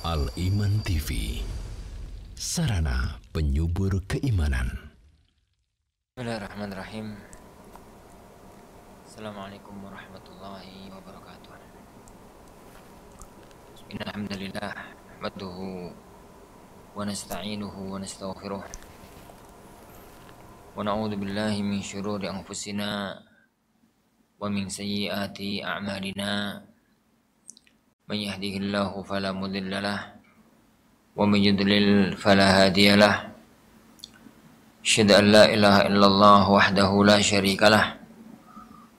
Al-Iman TV, sarana penyubur keimanan. Bismillahirrahmanirrahim. Assalamualaikum warahmatullahi wabarakatuh. Innal hamdalillah nahmaduhu wa nasta'inuhu wa nastaghfiruh. Wa na'udzu billahi min syururi anfusina wa min sayyiati a'malina. Man yahdihillahu fala mudilla lahu wa man yudlil fala hadiya lahu. Asyhadu an la ilaha illallah wahdahu la syarika lah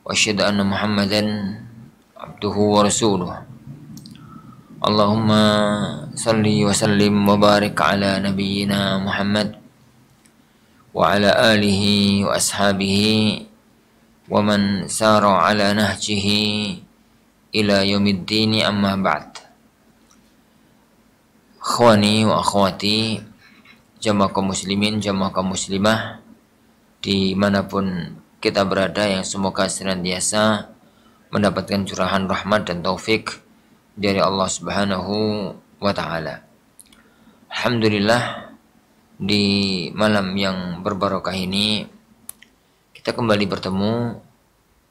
wa asyhadu anna Muhammadan abduhu wa rasuluh. Allahumma salli wa sallim wa barik ala nabiyyina Muhammad wa ala alihi wa ashabihi wa man sara ala nahjihi ila yaumiddin, amma ba'd. Akhwani wa akhwati, jamaah kaum muslimin, jamaah kaum muslimah dimanapun kita berada, yang semoga senantiasa mendapatkan curahan rahmat dan taufik dari Allah Subhanahu wa ta'ala. Alhamdulillah, di malam yang berbarokah ini kita kembali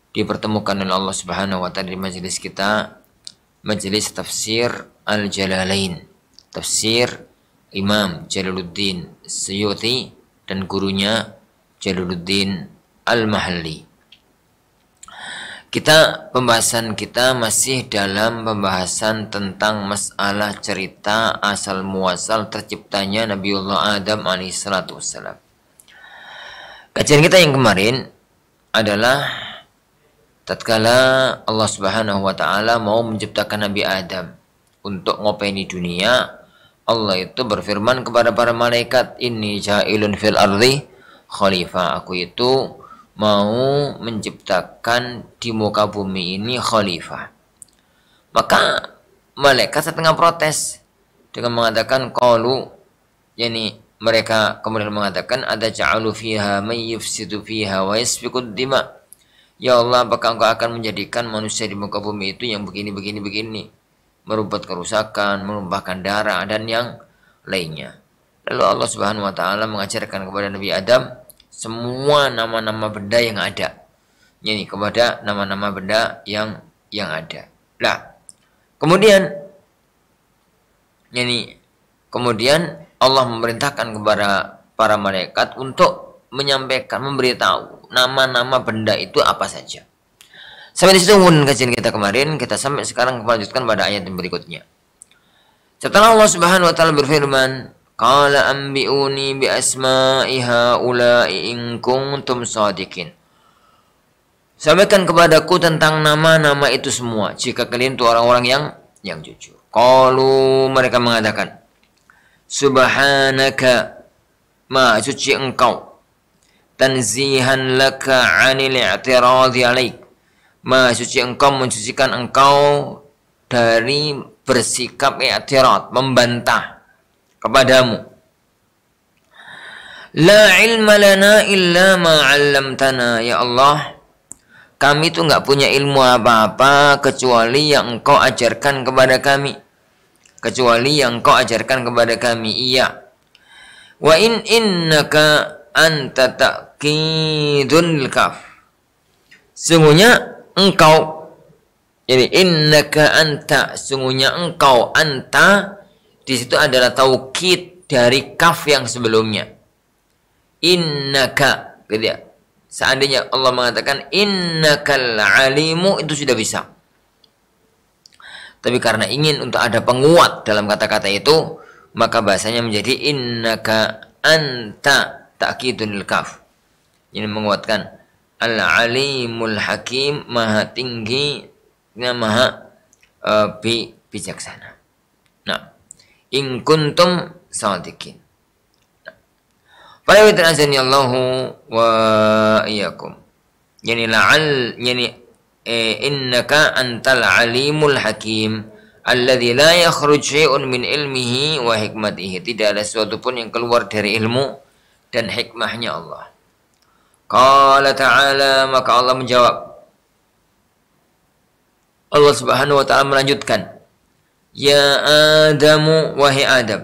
dipertemukan oleh Allah Subhanahu wa ta'ala di majelis kita, majelis tafsir Al-Jalalain, tafsir Imam Jalaluddin Suyuti dan gurunya Jalaluddin Al-Mahalli. Pembahasan kita masih dalam pembahasan tentang masalah cerita asal muasal terciptanya Nabiullah Adam alaihissalatu wassalam. Kajian kita yang kemarin adalah tatkala Allah Subhanahu wa ta'ala mau menciptakan Nabi Adam untuk ngopeni dunia, Allah itu berfirman kepada para malaikat, inni ja'ilun fil ardi khalifah, aku itu mau menciptakan di muka bumi ini khalifah. Maka malaikat setengah protes dengan mengatakan qalu, yakni mereka kemudian mengatakan, ada ja'alu fiha may yufsidu fiha wa yasfikud dima. Ya Allah, apakah engkau akan menjadikan manusia di muka bumi itu yang begini, merubat kerusakan, menumpahkan darah, dan yang lainnya. Lalu Allah Subhanahu wa ta'ala mengajarkan kepada Nabi Adam semua nama-nama benda yang ada. Ini kepada nama-nama benda yang ada. Nah, kemudian Allah memerintahkan kepada para malaikat untuk menyampaikan, memberitahu nama-nama benda itu apa saja. Sampai di situ kajian kita kemarin, kita sampai sekarang melanjutkan pada ayat yang berikutnya. Setelah Allah Subhanahu wa ta'ala berfirman, qala anbi'uni bi asma'i haula'i in kuntum shadiqin. Sampaikan kepadaku tentang nama-nama itu semua jika kalian itu orang-orang yang jujur. Qalu, mereka mengatakan, subhanaka, ma suci engkau, tanzihan laka 'anil i'tiradhi 'alaik, ma suci engkau, mensucikan engkau dari bersikap i'tirad, membantah kepadamu. La ilma lana illa ma 'allamtana, ya Allah, kami itu enggak punya ilmu apa-apa kecuali yang engkau ajarkan kepada kami. Iya. Wa innaka anta ta'kidun kaf. Sungguhnya engkau, ini innaka anta, sungguhnya engkau, anta di situ adalah taukid dari kaf yang sebelumnya. Innaka, gitu ya. Seandainya Allah mengatakan innakal alimu, itu sudah bisa. Tapi karena ingin untuk ada penguat dalam kata-kata itu, maka bahasanya menjadi innaka anta ta'kidun kaf. Ini menguatkan al-alimul hakim, maha tinggi, maha bijaksana. Nah, in kuntum shadiqin. Para witran Allahu wa iyyakum. Yani innaka antal alimul hakim alladzi la yakhruj syai'un min ilmihi wa hikmatihi. Tidak ada sesuatu pun yang keluar dari ilmu dan hikmahnya Allah. Qala ta'ala, maka Allah menjawab. Allah Subhanahu wa ta'ala melanjutkan, Ya Adamu, wahai Adam.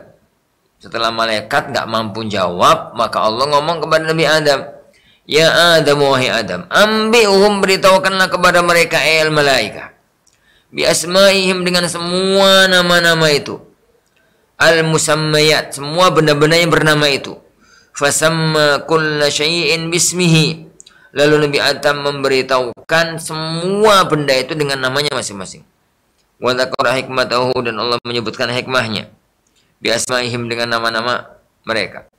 Setelah malaikat nggak mampu jawab, maka Allah ngomong kepada Nabi Adam. Ya Adamu, wahai Adam. Ambi'uhum, beritahukanlah kepada mereka malaika. Bi asma'ihim, dengan semua nama-nama itu. Al-musammayat, semua benda-benda yang bernama itu. Fasamma kulla syai'in bismihi. Lalu Nabi Adam memberitahukan semua benda itu dengan namanya masing-masing. Wa dzakara hikmatahu, dan Allah menyebutkan hikmahnya. Bi asma'ihim, dengan nama-nama mereka.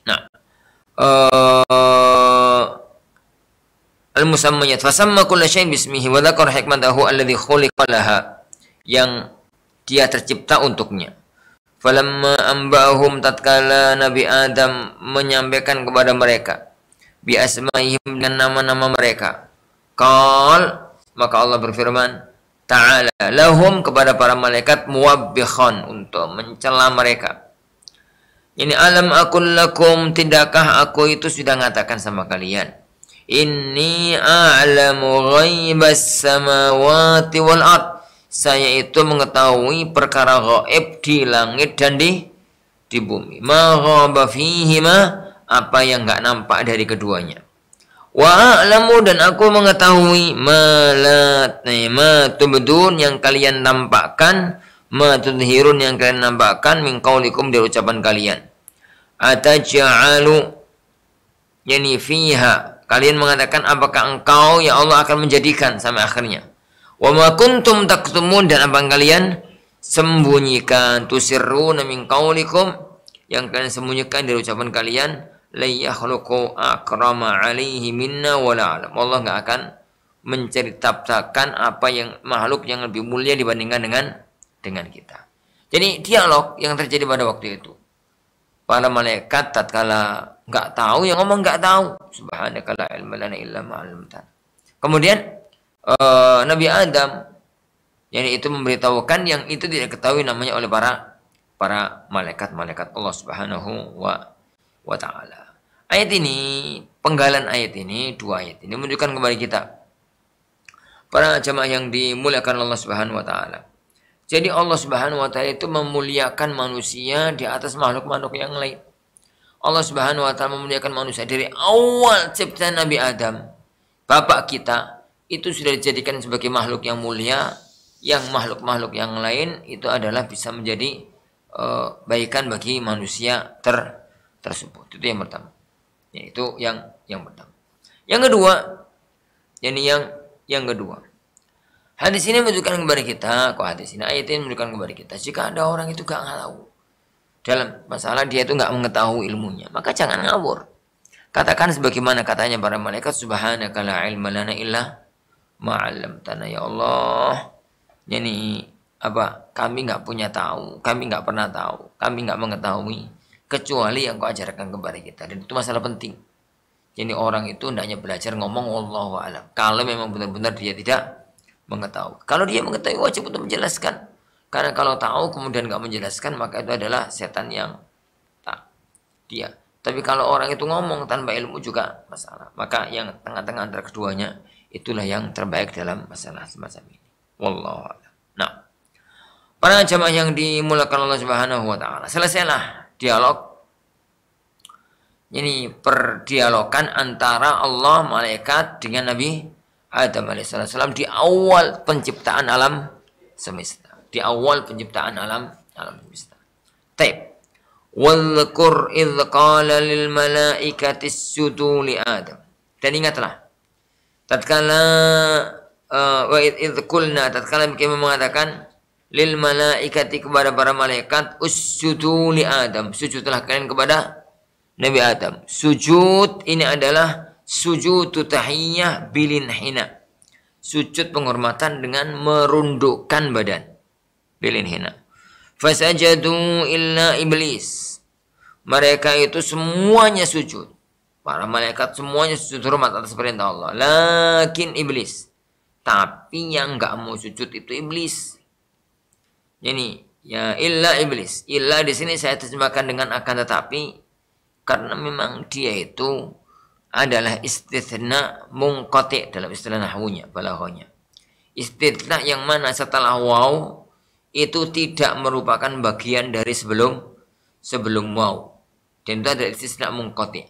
Nah, al-musammayat fasamma kulla syai'in bismihi wa dzakara hikmatahu alladzi khuliqa laha, yang dia tercipta untuknya. Falamma amba'ahum, tatkala Nabi Adam menyampaikan kepada mereka bi asma'ihim, dengan nama-nama mereka. Qal, maka Allah berfirman, ta'ala lahum, kepada para malaikat, muwabbikhan, untuk mencela mereka. Ini alam akul lakum, tidakkah aku itu sudah mengatakan sama kalian, inni a'lamu ghaibas samawati wal ard, saya itu mengetahui perkara gaib di langit dan di bumi. Ma ghaba fihima, apa yang enggak nampak dari keduanya. Wa a'lamu, dan aku mengetahui ma tubdun, yang kalian nampakkan, ma tudhirun, yang kalian nampakkan, min qaulikum, dari ucapan kalian. Ataj'alu, yani fiha, kalian mengatakan apakah engkau ya Allah akan menjadikan, sampai akhirnya. Wa ma kuntum taktumun, dan apa yang kalian sembunyikan, tusirruna min qaulikum, yang kalian sembunyikan dari ucapan kalian. La yakhluqu akrama alaihi minna wa la alam. Allah enggak akan menceritakan apa yang makhluk yang lebih mulia dibandingkan dengan kita. Jadi dialog yang terjadi pada waktu itu. Para malaikat tatkala enggak tahu, yang ngomong enggak tahu. Subhanaka la ilma lana illa ma 'allamtana. Kemudian Nabi Adam, yang itu memberitahukan yang itu tidak diketahui namanya oleh para malaikat Allah Subhanahu wa ta'ala. Ayat ini, penggalan ayat ini, dua ayat ini menunjukkan kepada kita, para jamaah yang dimuliakan Allah Subhanahu wa ta'ala. Jadi Allah Subhanahu wa ta'ala itu memuliakan manusia di atas makhluk-makhluk yang lain. Allah Subhanahu wa ta'ala memuliakan manusia dari awal ciptaan Nabi Adam, bapak kita, itu sudah dijadikan sebagai makhluk yang mulia, yang makhluk-makhluk yang lain itu adalah bisa menjadi baikan bagi manusia tersebut. Itu yang pertama. Yaitu yang pertama. Yang kedua, yang kedua. Hadis ini menunjukkan kepada kita, ayat ini menunjukkan kepada kita, jika ada orang itu gak tahu dalam masalah, dia itu gak mengetahui ilmunya, maka jangan ngawur. Katakan sebagaimana katanya para malaikat, subhanaka la ilma lana illa ma 'allamtana, ya Allah. Yani kami nggak punya tahu, kami nggak pernah tahu, kami nggak mengetahui kecuali yang kau ajarkan kepada kita. Dan itu masalah penting. Jadi orang itu hendaknya belajar ngomong wallahu a'lam, kalau memang benar-benar dia tidak mengetahui. Kalau dia mengetahui, wajib untuk menjelaskan. Karena kalau tahu kemudian nggak menjelaskan, maka itu adalah setan yang dia. Tapi kalau orang itu ngomong tanpa ilmu juga masalah. Maka yang tengah-tengah antara keduanya, itulah yang terbaik dalam masalah semacam ini. Wallahu a'lam. Nah, para jamaah yang dimuliakan Allah Subhanahu wa ta'ala, selesailah dialog. Ini perdialogan antara Allah, malaikat dengan Nabi Adam alaihissalam di awal penciptaan alam semesta. Di awal penciptaan alam semesta. Taib. Wadhkur idh qala lil malaikati isjudu li Adam. Dan ingatlah tatkala wa idh qulna, tatkala kami mengatakan lil malaikati, kepada para malaikat, usjudu li Adam, sujudlah kalian kepada Nabi Adam. Sujud ini adalah sujud tahiyyah bilin hina, sujud penghormatan dengan merundukkan badan, bilin hina. Fasajadu illa iblis, mereka itu semuanya sujud, para malaikat semuanya sujud hormat atas perintah Allah. Lakin iblis, tapi yang enggak mau sujud itu iblis. Ini ya illa iblis. Illa di sini saya terjemahkan dengan akan tetapi, karena memang dia itu adalah istitsna munqati dalam istilah nahwunya, balaghahnya. Istitsna yang mana setelah waw itu tidak merupakan bagian dari sebelum waw. Dan itu ada istisna munqati.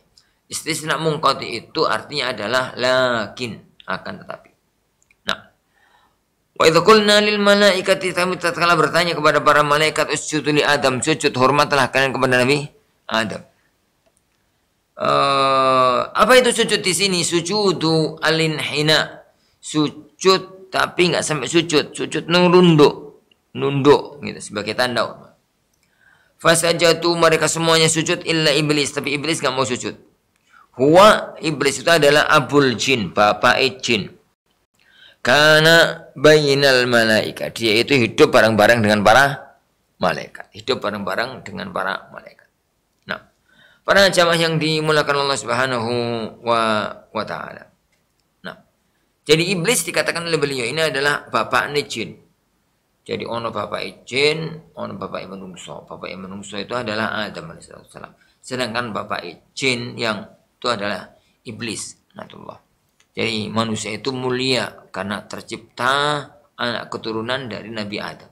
Istisna munqati itu artinya adalah lakin, akan tetapi. Nah, wa idza qulna lil malaikati, kami tatkala bertanya kepada para malaikat, usjudu li Adam, sujud hormatlah kalian kepada Nabi Adam. Apa itu sujud di sini? Sujudu alinhina, sujud tapi nggak sampai sujud nunduk gitu sebagai tanda. Fasajatu, mereka semuanya sujud illa iblis, tapi iblis nggak mau sujud. Huwa, iblis itu adalah abul jin, bapak jin. Karena bainal malaika, dia itu hidup bareng-bareng dengan para malaikat. Nah, para jamaah yang dimulakan Allah Subhanahu wa taala. Nah, jadi iblis dikatakan oleh beliau ini adalah bapak jin. Jadi ono bapak jin, ono bapak menungso. Bapak menungso itu adalah Adam alaihissalam. Sedangkan bapak jin yang itu adalah iblis. Natullah. Jadi manusia itu mulia karena tercipta anak keturunan dari Nabi Adam.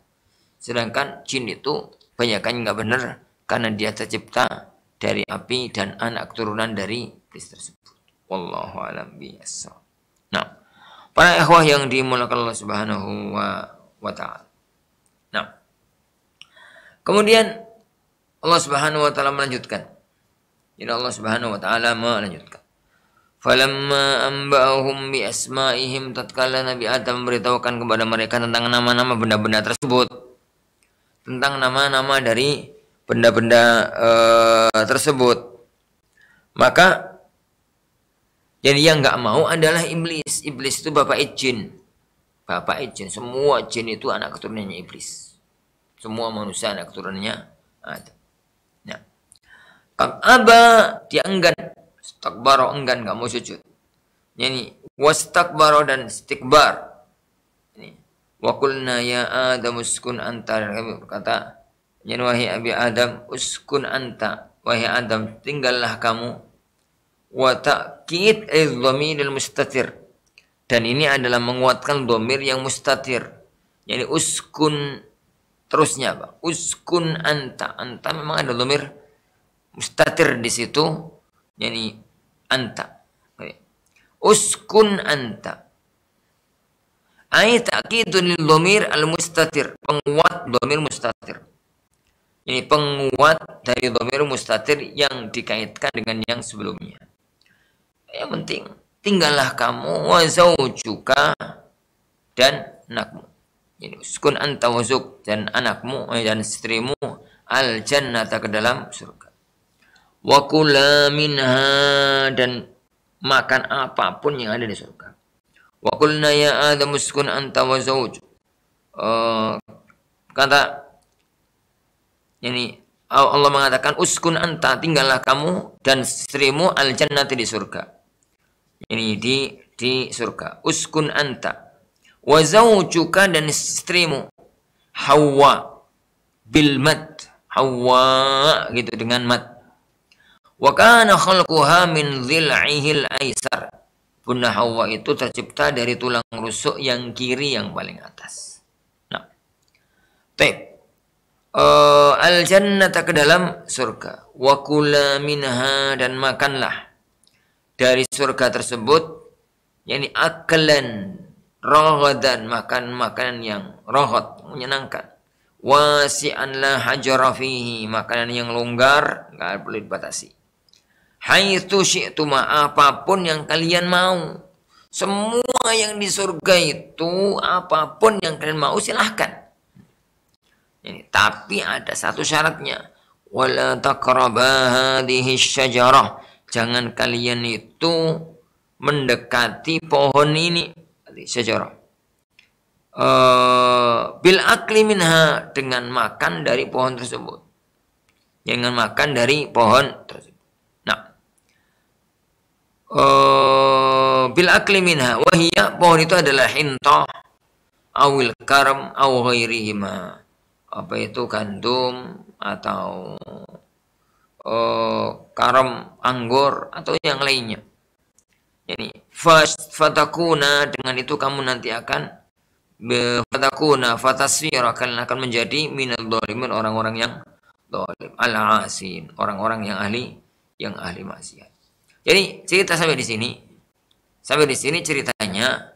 Sedangkan jin itu banyakan nggak benar karena dia tercipta dari api dan anak keturunan dari iblis tersebut. Wallahu a'lam bishawab. Nah, para ikhwah yang dimulakan Allah Subhanahu wa taala. Nah, kemudian Allah Subhanahu wa taala melanjutkan. Jadi Allah Subhanahu wa taala melanjutkan. Falamma amba'ahum bi asma'ihim, tatkala Nabi Adam memberitahukan kepada mereka tentang nama-nama benda-benda tersebut. Tentang nama-nama dari benda-benda tersebut. Maka jadi yang enggak mau adalah iblis. Iblis itu bapak jin. Bapak jin, semua jin itu anak keturunannya iblis. Semua manusia anak keturunannya ada. Nah, aba, dia enggan, istakbaro, enggan, nggak mau sujud. Yani wastakbaro dan istikbar. Ini wa qulna ya Adam uskun anta, kami berkata, yani wahai Abi Adam, uskun anta, wahai Adam, tinggallah kamu. Wa ta'kid adh-dhamiril mustatir. Dan ini adalah menguatkan dhamir yang mustatir. Yani uskun, terusnya apa? Uskun anta. Anta memang ada dhamir mustatir di situ. Yani anta. Uskun anta. Ai ta'kidun lil dhamir al mustatir. Penguat dhamir mustatir. Ini penguat dari dhamir mustatir yang dikaitkan dengan yang sebelumnya. Yang penting, tinggallah kamu wa zaujuka dan anakmu. Jadi uskun anta wa zauj dan anakmu dan istrimu al jannata, ke dalam surga. Wa kula minha, dan makan apapun yang ada di surga. Wa qulna ya Adam uskun anta wa zauj. Kata yani Allah mengatakan uskun anta, tinggallah kamu dan istrimu al jannati, di surga. Ini di surga. Uskun anta wa zawjuka, dan istrimu Hawa bil mad, Hawa gitu dengan mad. Wa kana khalquha min dhil'ihil aisar. Bunda Hawa itu tercipta dari tulang rusuk yang kiri yang paling atas. Nah, taib. Al jannata, ke dalam surga. Wa kula minha, dan makanlah dari surga tersebut, yakni aklan raghadan, makan makanan yang raghad, menyenangkan. Wasi'an la hajara fihi, makanan yang longgar, enggak boleh dibatasi. Haitsu syi'tuma, apapun yang kalian mau. Semua yang di surga itu, apapun yang kalian mau silahkan. Ini, tapi ada satu syaratnya. Wala taqraba hadhihi syajarah, jangan kalian itu mendekati pohon ini, syajarah. Bil akli minha, dengan makan dari pohon tersebut. Jangan makan dari pohon tersebut. Nah, bil akli minha, wahiyya, pohon itu adalah hintah, awil karam, aw ghairihima. Apa itu gandum atau karam, anggur, atau yang lainnya. Jadi fatakuna, dengan itu kamu nanti akan fatakuna fatasira, kalian akan menjadi minal dzalimin, orang-orang yang zalim, al-asin, orang-orang yang ahli maksiat. Jadi cerita sampai di sini. Sampai di sini ceritanya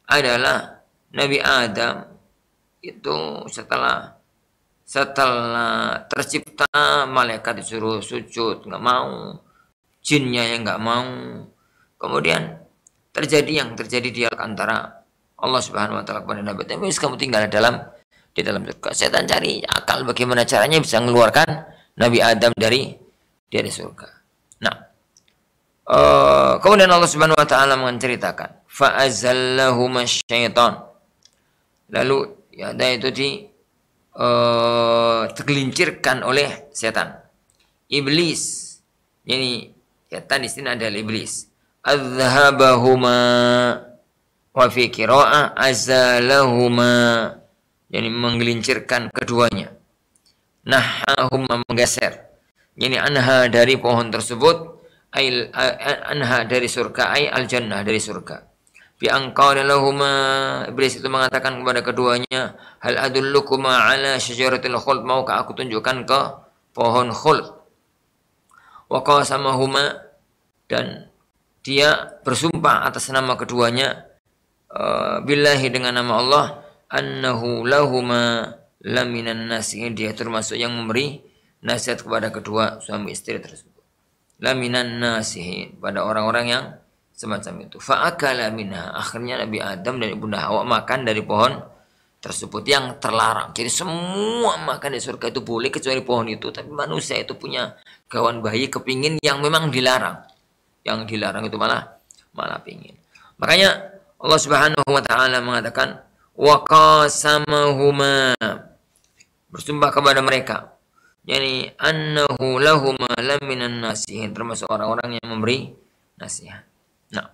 adalah Nabi Adam itu setelah tercipta, malaikat disuruh sujud nggak mau, jinnya yang nggak mau. Kemudian terjadi yang terjadi di antara Allah Subhanahu wa taala kepada Nabi Adam, kamu tinggal di dalam surga. Setan cari akal bagaimana caranya bisa mengeluarkan Nabi Adam dari surga. Nah, kemudian Allah Subhanahu wa taala menceritakan, fa azallahuma syaitan. Lalu ya itu tergelincirkan oleh setan. Iblis. Jadi setan di sini adalah iblis. Azhabahuma wa fi qira'ah azalahuma. Yani menggelincirkan keduanya. Nahahuma, menggeser. Yani anha dari pohon tersebut, anha dari surga, al jannah dari surga. Bi angqala lahuma, iblis itu mengatakan kepada keduanya, hal adullukuma ala syajaratil khuld, maukah aku tunjukkan ke pohon khuld. Wa qasamahuma, dan dia bersumpah atas nama keduanya, billahi, dengan nama Allah, annahu lahuma laminan nasihin, dia termasuk yang memberi nasihat kepada kedua suami istri tersebut. Laminan nasihin, pada orang-orang yang semacam itu. Fa'akala minha, akhirnya Nabi Adam dan Ibunda Hawa makan dari pohon tersebut yang terlarang. Jadi semua makan di surga itu boleh kecuali pohon itu. Tapi manusia itu punya kawan bayi kepingin yang memang dilarang. Yang dilarang itu malah pingin. Makanya Allah Subhanahu wa taala mengatakan, wa qasamahuma, bersumpah kepada mereka, yani annahu lahuma laminan nasihin, termasuk orang-orang yang memberi nasihat. Nah,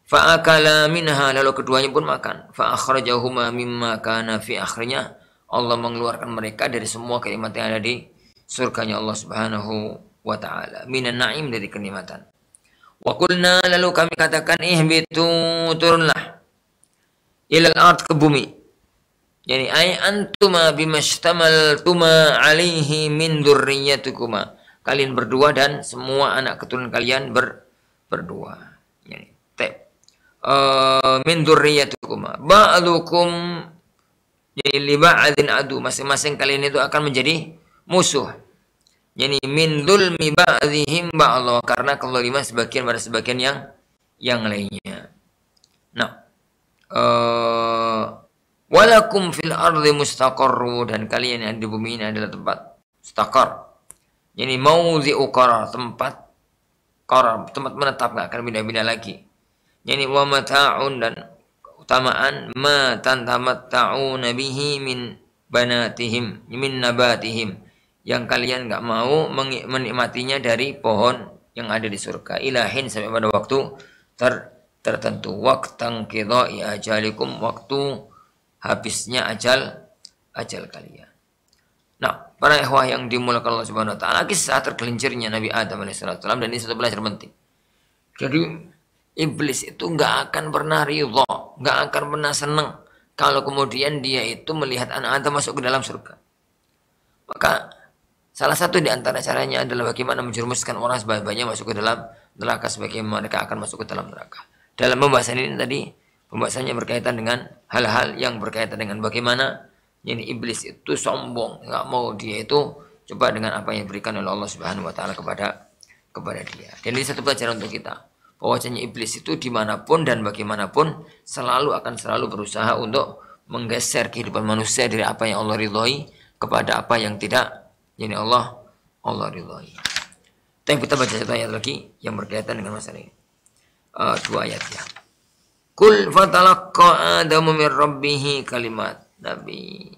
fa'akala minha, lalu keduanya pun makan. Fa'akhrajahuma mimma kana fi, akhirnya Allah mengeluarkan mereka dari semua kenikmatan yang ada di surganya Allah Subhanahu wa taala, minan na'im, dari kenikmatan. Wa qulna, lalu kami katakan, ihbitu, turunlah, ilal ard, ke bumi. Yani ay antuma bimashtamaltuma alaihi min dzurriyyatikuma, kalian berdua dan semua anak keturunan kalian berdua. Yani min dzurriyyatikuma ba'dukum, yani li ba'din adu, masing-masing kalian itu akan menjadi musuh. Yani min dzulmi ba'dihim ba'dha, karena kezaliman sebagian pada sebagian yang lainnya. Nah, walakum fil ardi mustaqarru, dan kalian yang di bumi ini adalah tempat mustaqar, yani mauzi'u qarar, tempat qarar, tempat menetap, enggak akan pindah-pindah lagi. Yani wa mata'un, dan keutamaan, ma tantamatta'una bihi min banatihim, min nabatihim, yang kalian enggak mau menikmatinya dari pohon yang ada di surga, ilahin, sampai pada waktu tertentu. Waqtan qidha'i ajalikum, waktu habisnya ajal kalian. Nah, para ikhwah yang dimuliakan Allah Subhanahu wa taala, kisah tergelincirnya Nabi Adam alaihissalam, dan ini satu pelajaran penting. Jadi iblis itu nggak akan pernah ridha, nggak akan pernah senang kalau kemudian dia itu melihat anak Adam masuk ke dalam surga. Maka salah satu di antara caranya adalah bagaimana menjerumuskan orang sebanyak-banyaknya masuk ke dalam neraka, sebagaimana mereka akan masuk ke dalam neraka. Dalam pembahasan ini tadi, pembahasannya berkaitan dengan hal-hal yang berkaitan dengan bagaimana ini iblis itu sombong, nggak mau dia itu coba dengan apa yang diberikan oleh Allah Subhanahu wa taala kepada dia. Dan ini satu pelajaran untuk kita, bahwasanya iblis itu dimanapun dan bagaimanapun selalu berusaha untuk menggeser kehidupan manusia dari apa yang Allah ridhoi kepada apa yang tidak, yani Allah ridhoi. Tapi kita baca satu ayat lagi yang berkaitan dengan masalah ini. Dua ayat ya. Kul fatalaqqa Adamu min rabbih kalimat. Nabi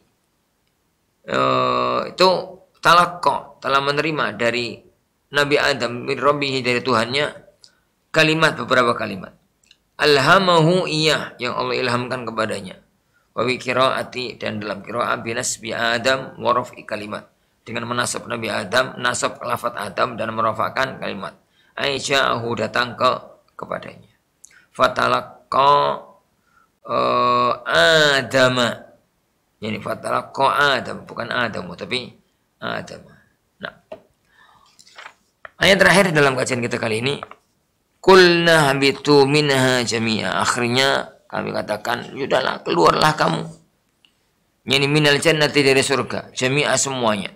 itu talaqqa, telah menerima dari Nabi Adam min rabbih, dari Tuhannya, kalimat, beberapa kalimat. Alhamahu iyah, yang Allah ilhamkan kepadanya. Wa bi qiraati, dan dalam qiraat binasbi Adam wa raf'i kalimat, dengan menasab Nabi Adam, nasab lafaz Adam dan merafa'kan kalimat. Aisya'ahu, datang kepadanya. Fatalaqqa Adama. Yani fatalaqa Adam, bukan Adamu tapi Adam. Nah, ayat terakhir dalam kajian kita kali ini, qulna habitu minha jami'a. Akhirnya kami katakan, sudahlah keluarlah kamu. Yani minal jannati, dari surga, jami'a semuanya.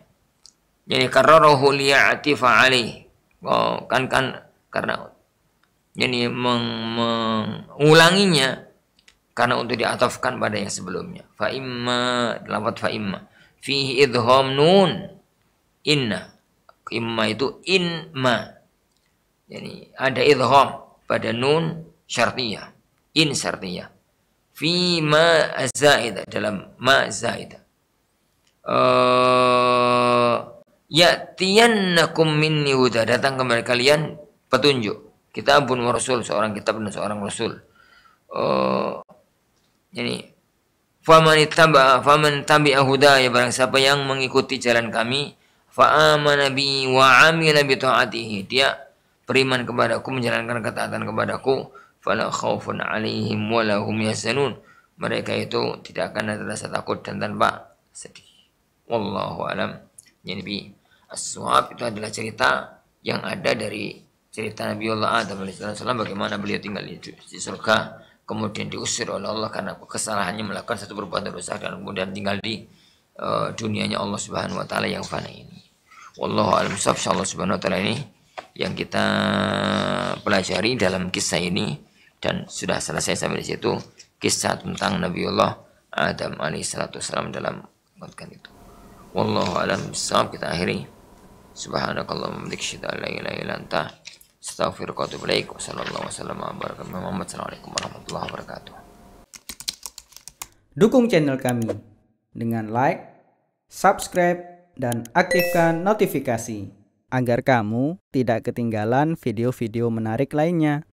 Yani kararahu liya'tifa alaih. Oh, kan karena yani mengulanginya karena untuk diatafkan pada yang sebelumnya. Fa imma, lafaz fa imma fihi idgham nun inna. Imma itu inma. Yani ada idgham pada nun syartiyah, in syartiyah. Fi ma zaidah, dalam ma zaidah. Ya'tiyannakum minni huda, datang kepada kalian petunjuk. Kitabun wa rasul, seorang kitab dan seorang rasul. Jadi faman tabi'a hudaya, barang siapa yang mengikuti jalan kami, fa amana bi wa amila bi taatihi, dia beriman kepadaku, menjalankan ketaatan kepadaku, fala khaufun alaihim wa lahum yahzanun, mereka itu tidak akan ada rasa takut dan tanpa sedih. Wallahu alam. Jadi as-suhab itu adalah cerita yang ada dari cerita Nabiullah Adam alaihissalam, bagaimana beliau tinggal di surga, kemudian diusir oleh Allah karena kesalahannya melakukan satu perbuatan dosa, dan kemudian tinggal di dunianya Allah Subhanahu wa taala yang fana ini. Wallahu a'lam bishawab. Allah Subhanahu wa taala ini yang kita pelajari dalam kisah ini, dan sudah selesai sampai di situ kisah tentang Nabiullah Adam alaihissalam dalam mengatakan itu. Wallahu a'lam bishawab. Kita akhiri. Subhanakallahumma wa bihamdika, la ilaha illa anta, astaghfiruka wa atubu ilaik. Wassallallahu wasallam wa baraka Muhammad. Assalamualaikum warahmatullahi wabarakatuh. Dukung channel kami dengan like, subscribe, dan aktifkan notifikasi agar kamu tidak ketinggalan video-video menarik lainnya.